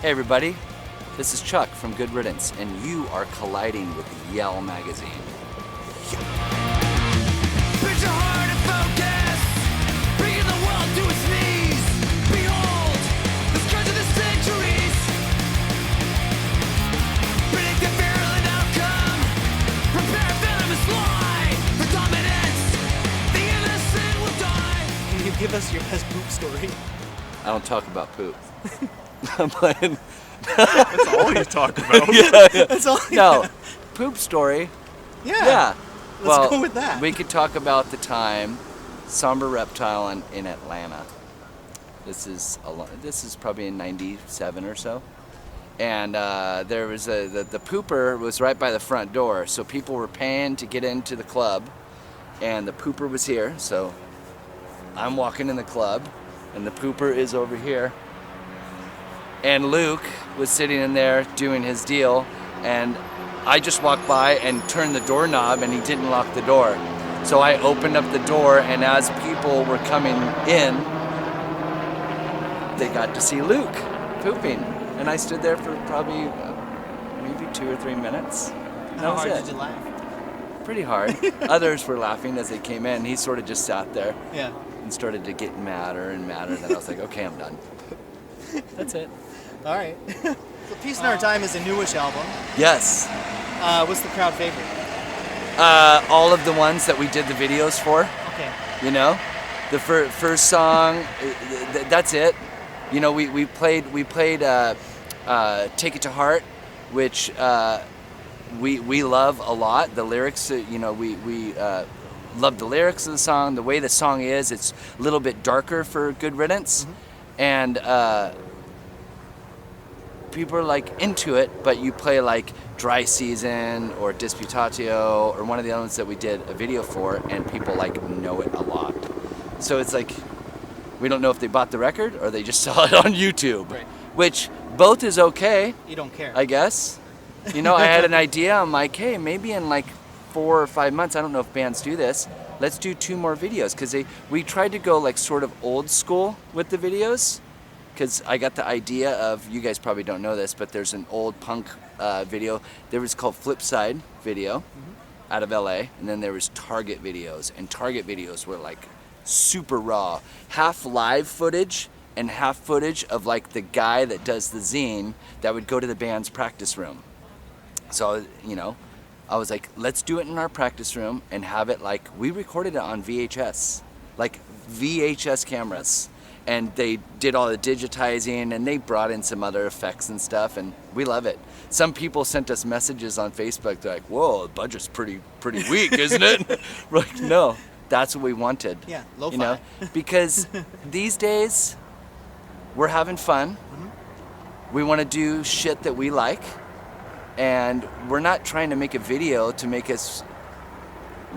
Hey everybody, this is Chuck from Good Riddance, and you are colliding with Yell Magazine. Put your heart in focus, bringing the world to its knees. Behold, the scourge of the centuries. Predict the virulent outcome. Prepare a venomous lie for dominance. The innocent will die. Can you give us your best poop story? I don't talk about poop. I'm playing. That's all you talk about. Yeah. That's all. No, poop story. Yeah. Let's Well, go with that. we could talk about the time Somber Reptile in Atlanta. This is probably in '97 or so, and there was the pooper was right by the front door, so people were paying to get into the club, and the pooper was here. So I'm walking in the club, and the pooper is over here. And Luke was sitting in there doing his deal, and I just walked by and turned the doorknob, and he didn't lock the door. So I opened up the door, and as people were coming in, they got to see Luke pooping. And I stood there for probably maybe 2 or 3 minutes. How hard did you laugh? Pretty hard. Others were laughing as they came in. He sort of just sat there Yeah. and started to get madder and madder. Then I was like, okay, I'm done. That's it. All right. So Peace in Our Time is a newish album. Yes. What's the crowd favorite? All of the ones that we did the videos for. Okay. You know, the first song, that's it. You know, we played Take It to Heart, which we love a lot. The lyrics, you know, we love the lyrics of the song. The way the song is, it's a little bit darker for Good Riddance, and people are like into it. But you play like Dry Season or Disputatio or one of the other ones that we did a video for, and people like know it a lot. So it's like, we don't know if they bought the record or they just saw it on YouTube, Right. which both is okay, You don't care. I guess. You know, I had an idea. I'm like, hey, maybe in like 4 or 5 months, I don't know if bands do this, let's do 2 more videos. Because we tried to go like sort of old school with the videos. Because I got the idea of, you guys probably don't know this, but there's an old punk video. There was called Flipside video out of LA. And then there was Target videos. And Target videos were like super raw. Half live footage and half footage of like the guy that does the zine that would go to the band's practice room. So, you know, I was like, let's do it in our practice room and have it like, we recorded it on VHS, like VHS cameras. And they did all the digitizing, and they brought in some other effects and stuff, and we love it. Some people sent us messages on Facebook. They're like, whoa, the budget's pretty weak, isn't it? We're like, no, that's what we wanted. Yeah, lo-fi. You know, because these days, we're having fun. We want to do shit that we like, and we're not trying to make a video to make us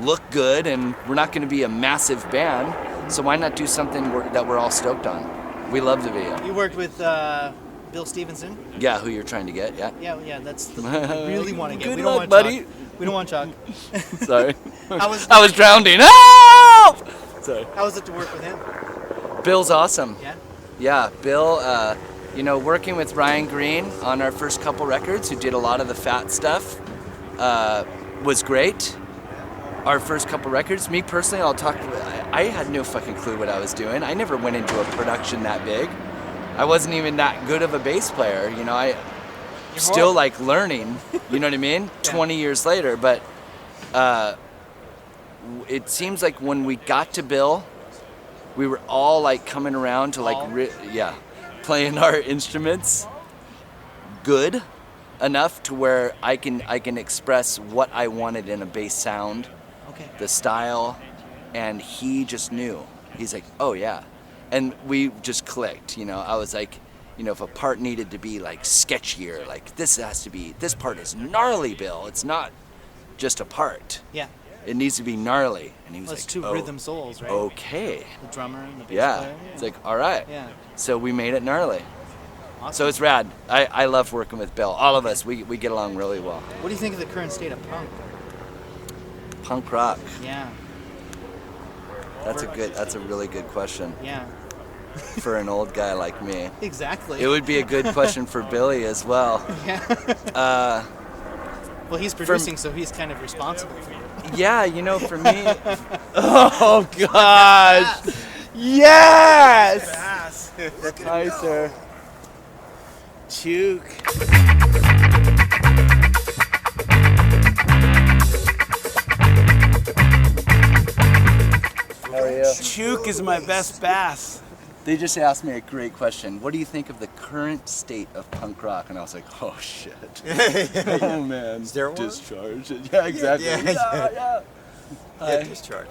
look good, and we're not going to be a massive band, so why not do something that we're all stoked on? We love the video. You worked with Bill Stevenson. Yeah, who you're trying to get, yeah. Yeah, that's the one we really want to get. Good We don't luck, want buddy. Chuck. We don't want Chuck. Sorry. I was drowning. Help! Sorry. How was it to work with him? Bill's awesome. Yeah. Yeah, Bill, you know, working with Ryan Green on our first couple records, who did a lot of the fat stuff, was great. Our first couple records, me personally, I had no fucking clue what I was doing. I never went into a production that big. I wasn't even that good of a bass player, you know. You're Still horrible. like learning, you know what I mean? 20 years later, but it seems like when we got to Bill, we were all like coming around to like, playing our instruments good enough to where I can express what I wanted in a bass sound. Okay. The style, and he just knew. He's like, oh yeah. And we just clicked, you know. I was like, you know, if a part needed to be like sketchier, like this part is gnarly, Bill. It's not just a part. Yeah. It needs to be gnarly. And he was Well, it's like, two oh, rhythm souls, right? okay. The drummer and the bass Yeah. player. It's like, all right. Yeah. So we made it gnarly. Awesome. So it's rad. I love working with Bill. All of us, we get along really well. What do you think of the current state of punk? Punk rock. Yeah. That's a really good question. Yeah. for an old guy like me. Exactly. It would be a good question for Billy as well. Yeah. Well, he's producing, so he's kind of responsible for you. Yeah, you know, for me, Oh gosh! Yes! hi sir. Chuck. How are you? Chuck is my best bass. They just asked me a great question. What do you think of the current state of punk rock? And I was like, oh shit. Oh man. Is there one? Discharge. Yeah, exactly. Yeah. Hi. Discharge.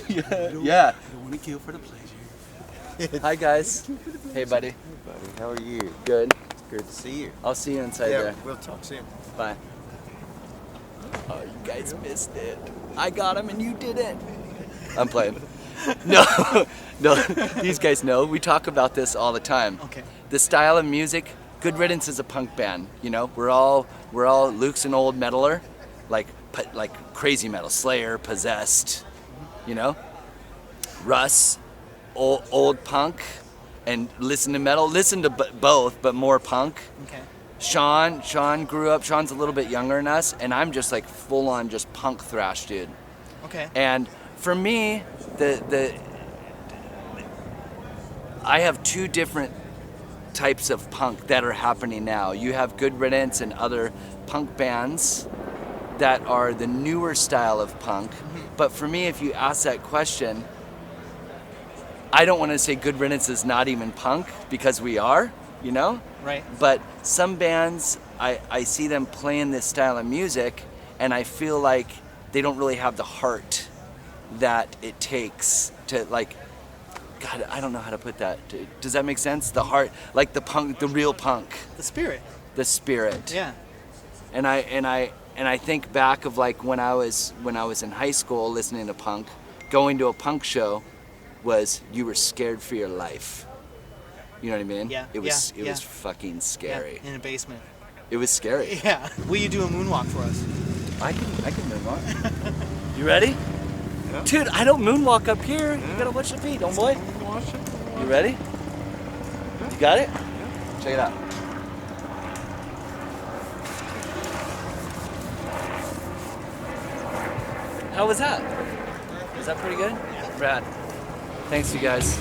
Yeah. I don't want to kill for the pleasure. Hi guys. Hey buddy. Buddy, how are you? Good. Good to see you. I'll see you inside Yeah, there. we'll talk soon. Bye. Oh, you guys missed it. I got him and you didn't. I'm playing. No, no. These guys know. We talk about this all the time. Okay. The style of music. Good Riddance is a punk band. You know, we're all Luke's an old metaler, like crazy metal, Slayer, Possessed. You know, Russ, old punk, and listen to metal. Listen to both, but more punk. Okay. Sean grew up. Sean's a little bit younger than us, and I'm just like full on just punk thrash, dude. Okay. And for me, I have two different types of punk that are happening now. You have Good Riddance and other punk bands that are the newer style of punk. But for me, if you ask that question, I don't want to say Good Riddance is not even punk, because we are, you know? Right. But some bands, I see them playing this style of music, and I feel like they don't really have the heart that it takes to, like, God, I don't know how to put that. Does that make sense? The heart, like the punk, the real punk, The spirit. the spirit. Yeah. And I think back of like when I was in high school listening to punk, going to a punk show was, you were scared for your life. You know what I mean? Yeah, It was yeah. fucking scary. Yeah. In a basement. It was scary. Yeah. Will you do a moonwalk for us? I can moonwalk. You ready? Yeah. Dude, I don't moonwalk up here. You gotta watch your feet, homeboy. You ready? You got it? Check it out. How was that? Was that pretty good? Yeah. Rad. Thanks, you guys.